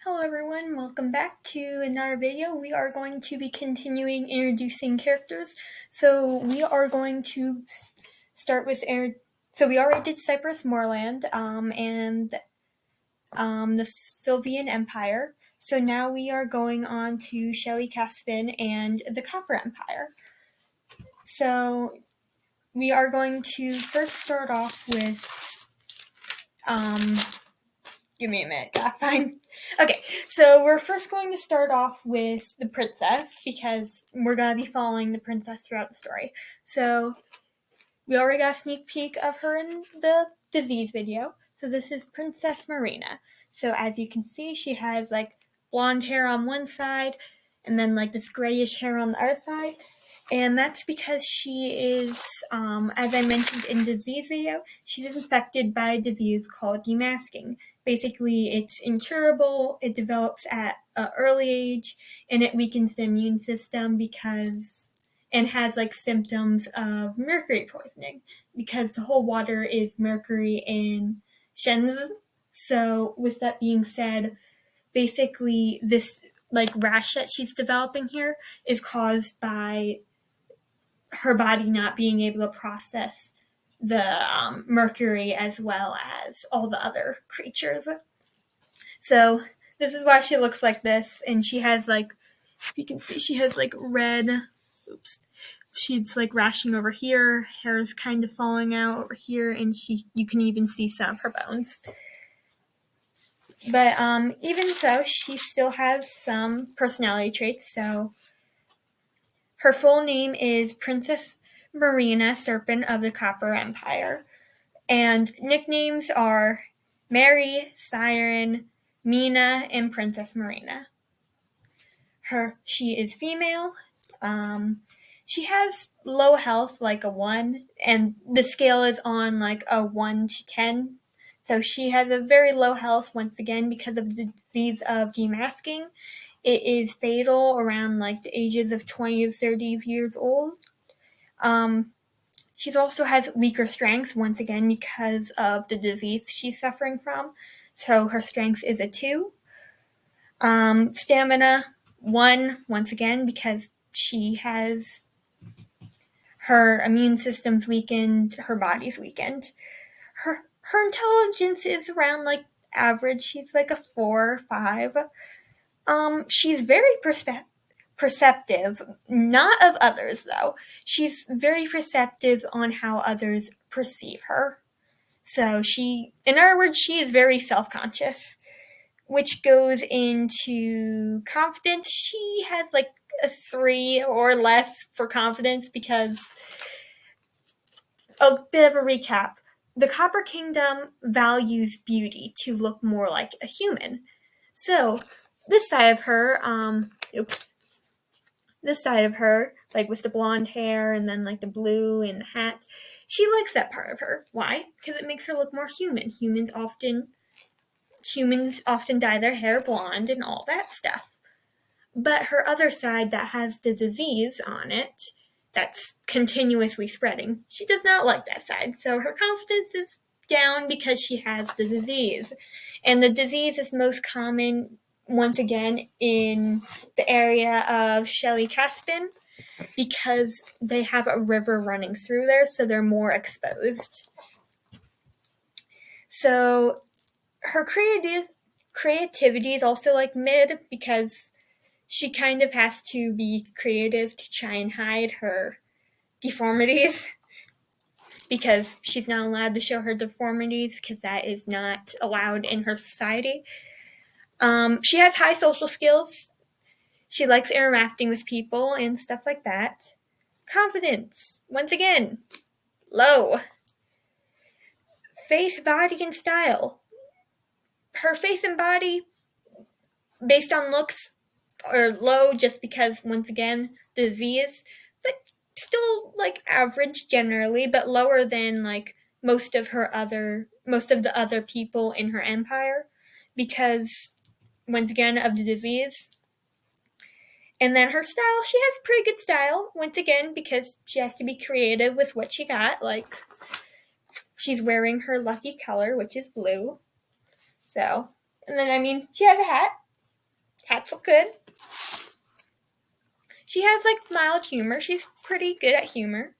Hello everyone, welcome back to another video. We are going to be continuing introducing characters. So we are going to start with so we already did Cyprus Moorland and the Sylvian Empire. So now we are going on to Shelley Caspian and the Copper Empire. So we are going to first start off with give me a minute, gotta find. Okay, so we're first going to start off with the princess because we're gonna be following the princess throughout the story. So we already got a sneak peek of her in the disease video. So this is Princess Marina. So as you can see, she has like blonde hair on one side and then like this grayish hair on the other side. And that's because she is, as I mentioned in disease video, she's infected by a disease called demasking. Basically, it's incurable, it develops at an early age, and it weakens the immune system and has like symptoms of mercury poisoning because the whole water is mercury in Shenzi. So with that being said, basically this like rash that she's developing here is caused by her body not being able to process the mercury as well as all the other creatures. So this is why she looks like this, and she has like, if you can see, she has like red, she's like rashing over here, hair is kind of falling out over here, and you can even see some of her bones. But even so, she still has some personality traits. So her full name is Princess Marina Serpent of the Copper Empire, and nicknames are Mary, Siren, Mina, and Princess Marina. She is female. She has low health, like a 1, and the scale is on like a 1 to 10. So she has a very low health, once again, because of the disease of demasking. It is fatal around like the ages of 20 to 30 years old. She also has weaker strength, once again, because of the disease she's suffering from. So her strength is a 2. Stamina, 1, once again, because she has her immune system's weakened, her body's weakened. Her intelligence is around like average. She's like a 4 or 5. She's very perceptive, not of others though. She's very perceptive on how others perceive her. So in other words, she is very self-conscious, which goes into confidence. She has like a 3 or less for confidence because, a bit of a recap, the Copper Kingdom values beauty to look more like a human. So this side of her, like with the blonde hair and then like the blue and the hat, she likes that part of her. Why? Because it makes her look more human. Humans often dye their hair blonde and all that stuff. But her other side that has the disease on it, that's continuously spreading, she does not like that side. So her confidence is down because she has the disease. And the disease is most common, once again, in the area of Shelley Caspian because they have a river running through there, so they're more exposed. So her creativity is also like mid because she kind of has to be creative to try and hide her deformities because she's not allowed to show her deformities because that is not allowed in her society. She has high social skills. She likes interacting with people and stuff like that. Confidence, once again, low. Face, body, and style. Her face and body, based on looks, are low just because, once again, disease, but still like average generally, but lower than like most of the other people in her empire because, once again, of the disease. And then her style, she has pretty good style, once again, because she has to be creative with what she got. Like, she's wearing her lucky color, which is blue. So, and then, she has a hat. Cats look good. She has, like, mild humor. She's pretty good at humor.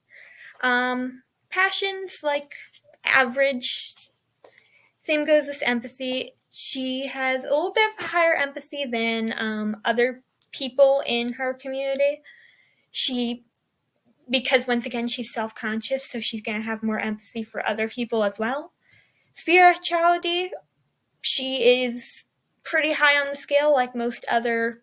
Passion's, like, average. Same goes with empathy. She has a little bit of higher empathy than other people in her community. Because once again, she's self-conscious, so she's going to have more empathy for other people as well. Spirituality, she is pretty high on the scale, like most other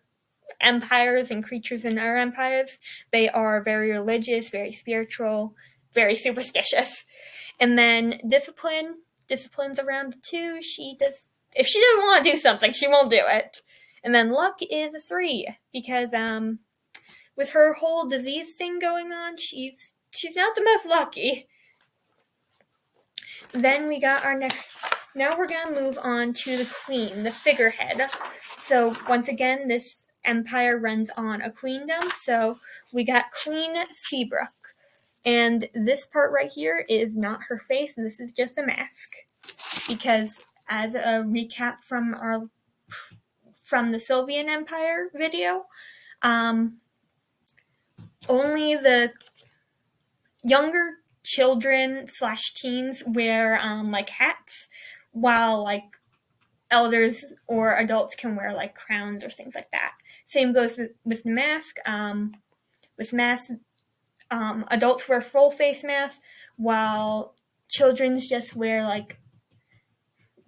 empires and creatures in our empires. They are very religious, very spiritual, very superstitious. And then discipline's around 2. If she doesn't want to do something, she won't do it. And then luck is a 3, because with her whole disease thing going on, she's not the most lucky. Then we got our next. Now we're gonna move on to the queen, the figurehead. So once again, this empire runs on a queendom. So we got Queen Seabrook. And this part right here is not her face. This is just a mask. Because as a recap from the Sylvian Empire video, only the younger children / teens wear like hats, while like elders or adults can wear like crowns or things like that. Same goes with the mask. With masks, adults wear full face masks, while children's just wear like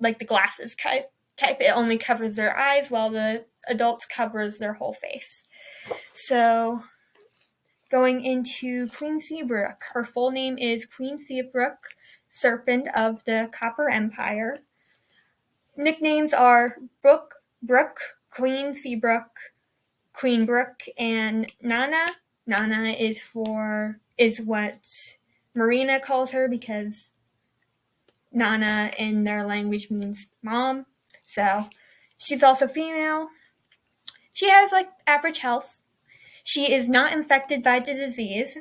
the glasses type. It only covers their eyes, while the adults covers their whole face. So going into Queen Seabrook, her full name is Queen Seabrook, Serpent of the Copper Empire. Nicknames are Brooke, Queen Seabrook, Queen Brooke, and Nana. Nana is what Marina calls her, because Nana in their language means mom. So she's also female. She has like average health. She is not infected by the disease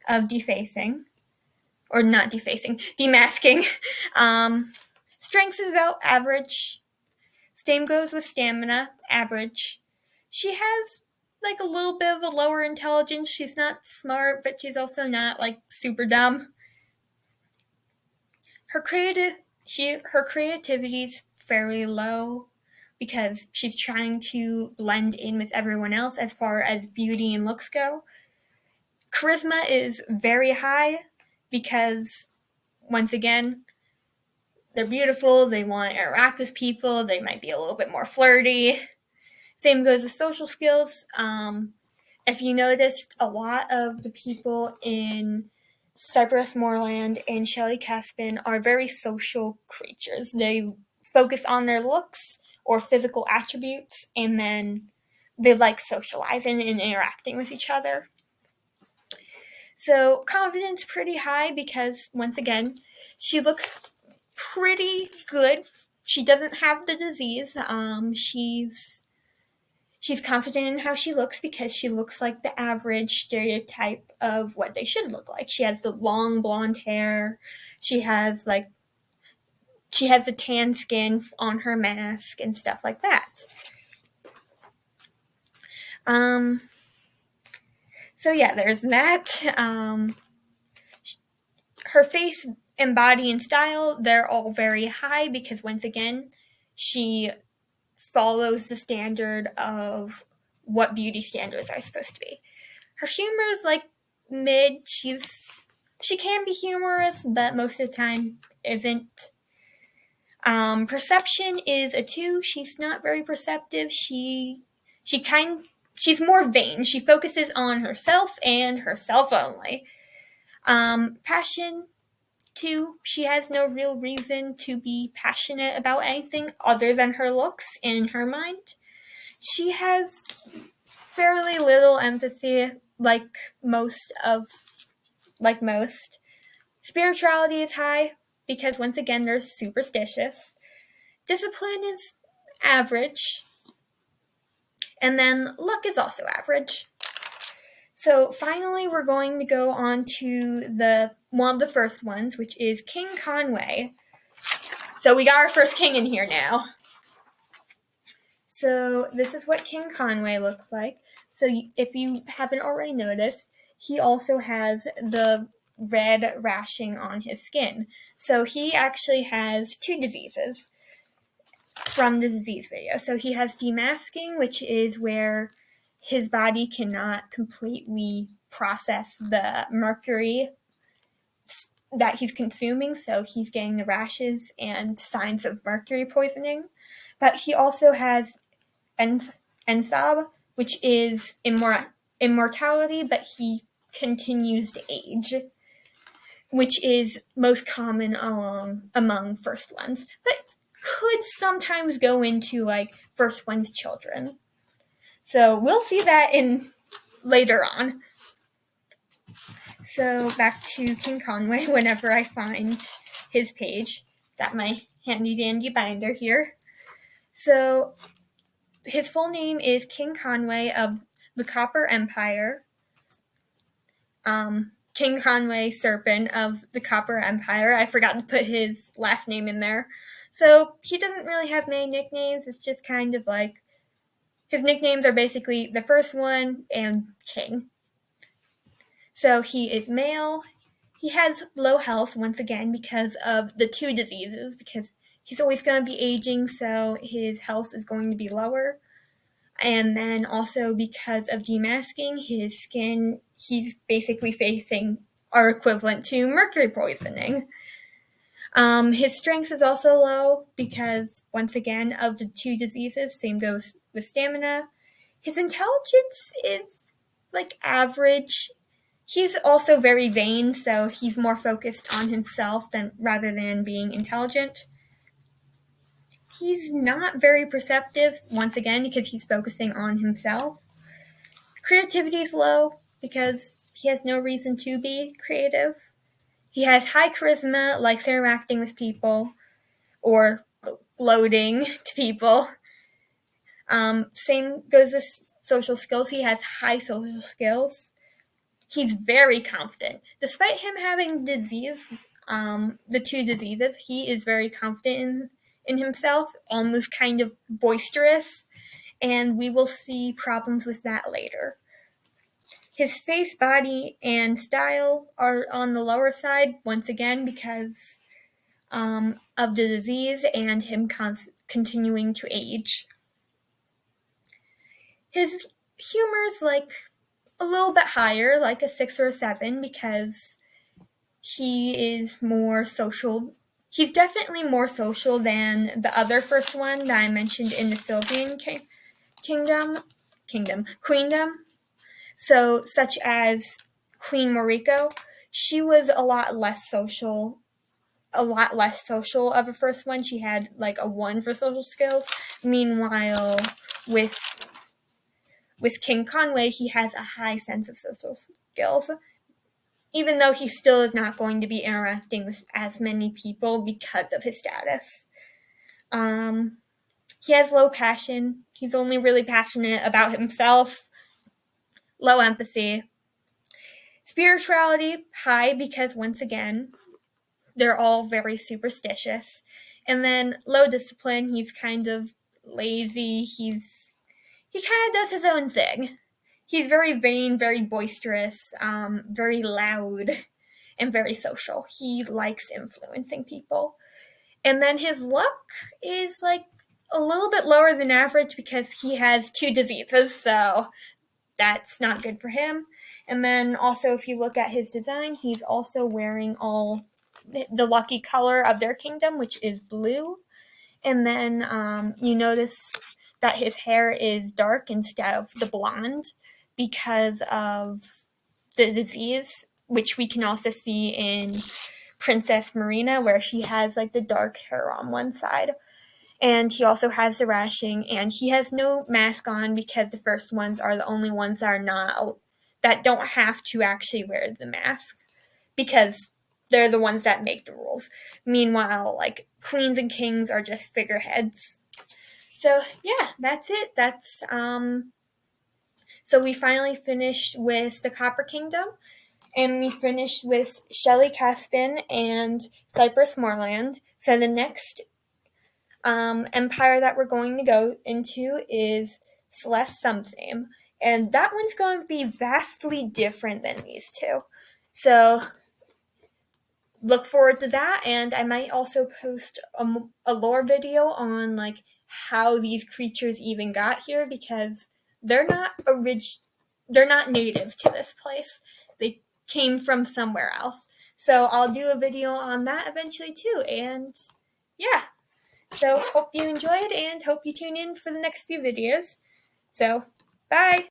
of demasking. Strength is about average. Same goes with stamina, average. She has like a little bit of a lower intelligence. She's not smart, but she's also not like super dumb. Her creativity is fairly low, because she's trying to blend in with everyone else as far as beauty and looks go. Charisma is very high, because once again, they're beautiful, they want to interact with people, they might be a little bit more flirty. Same goes with social skills. If you noticed, a lot of the people in Cypress Moorland and Shelley Caspin are very social creatures. They focus on their looks or physical attributes, and then they like socializing and interacting with each other. So confidence pretty high, because once again, she looks pretty good. She doesn't have the disease. She's confident in how she looks, because she looks like the average stereotype of what they should look like. She has the long blonde hair. She has the tan skin on her mask and stuff like that. So yeah, there's that. Her face and body and style, they're all very high, because once again, she follows the standard of what beauty standards are supposed to be. Her humor is like mid. She can be humorous, but most of the time isn't. Perception is a 2. She's not very perceptive. She's more vain. She focuses on herself and herself only. Passion, 2. She has no real reason to be passionate about anything other than her looks in her mind. She has fairly little empathy, like most. Spirituality is high, because once again, they're superstitious. Discipline is average. And then luck is also average. So finally, we're going to go on to one of the first ones, which is King Conway. So we got our first king in here now. So this is what King Conway looks like. So if you haven't already noticed, he also has the red rashing on his skin. So he actually has 2 diseases from the disease video. So he has demasking, which is where his body cannot completely process the mercury that he's consuming, so he's getting the rashes and signs of mercury poisoning. But he also has ensab, which is immortality, but he continues to age, which is most common among first ones, but could sometimes go into like first one's children. So we'll see that in later on. So back to King Conway whenever I find his page. Got my handy dandy binder here. So his full name is King Conway of the Copper Empire. King Conway Serpent of the Copper Empire. I forgot to put his last name in there. So he doesn't really have many nicknames. It's just kind of like his nicknames are basically the first one and King. So he is male. He has low health once again because of the 2 diseases, because he's always going to be aging, so his health is going to be lower. And then also because of demasking, his skin, he's basically facing are equivalent to mercury poisoning. His strength is also low because, once again, of the 2 diseases, same goes with stamina. His intelligence is like average. He's also very vain, so he's more focused on himself rather than being intelligent. He's not very perceptive, once again, because he's focusing on himself. Creativity is low because he has no reason to be creative. He has high charisma, likes interacting with people or gloating to people. Same goes with social skills. He has high social skills. He's very confident. Despite him having disease, the 2 diseases, he is very confident in himself, almost kind of boisterous, and we will see problems with that later. His face, body, and style are on the lower side, once again, because of the disease and him continuing to age. His humor is like a little bit higher, like a 6 or a 7, because he is more social. He's definitely more social than the other first one that I mentioned in the Sylvian Queendom. So, such as Queen Moriko, she was a lot less social of a first one. She had like a 1 for social skills. Meanwhile, with King Conway, he has a high sense of social skills, even though he still is not going to be interacting with as many people because of his status. He has low passion. He's only really passionate about himself. Low empathy. Spirituality, high, because once again, they're all very superstitious. And then low discipline, he's kind of lazy. He kind of does his own thing. He's very vain, very boisterous, very loud, and very social. He likes influencing people. And then his luck is like a little bit lower than average because he has 2 diseases, so that's not good for him. And then also, if you look at his design, he's also wearing all the lucky color of their kingdom, which is blue. And then you notice that his hair is dark instead of the blonde because of the disease, which we can also see in Princess Marina, where she has like the dark hair on one side. And he also has the rashing, and he has no mask on because the first ones are the only ones that don't have to actually wear the mask because they're the ones that make the rules. Meanwhile, like, queens and kings are just figureheads. So yeah, that's it. So we finally finished with the Copper Kingdom, and we finished with Shelley Caspin and Cypress Moreland. So the next empire that we're going to go into is Celeste Something, and that one's going to be vastly different than these two. So look forward to that, and I might also post a lore video on like how these creatures even got here, because they're not native to this place. They came from somewhere else. So I'll do a video on that eventually too. And yeah. So hope you enjoyed and hope you tune in for the next few videos. So bye.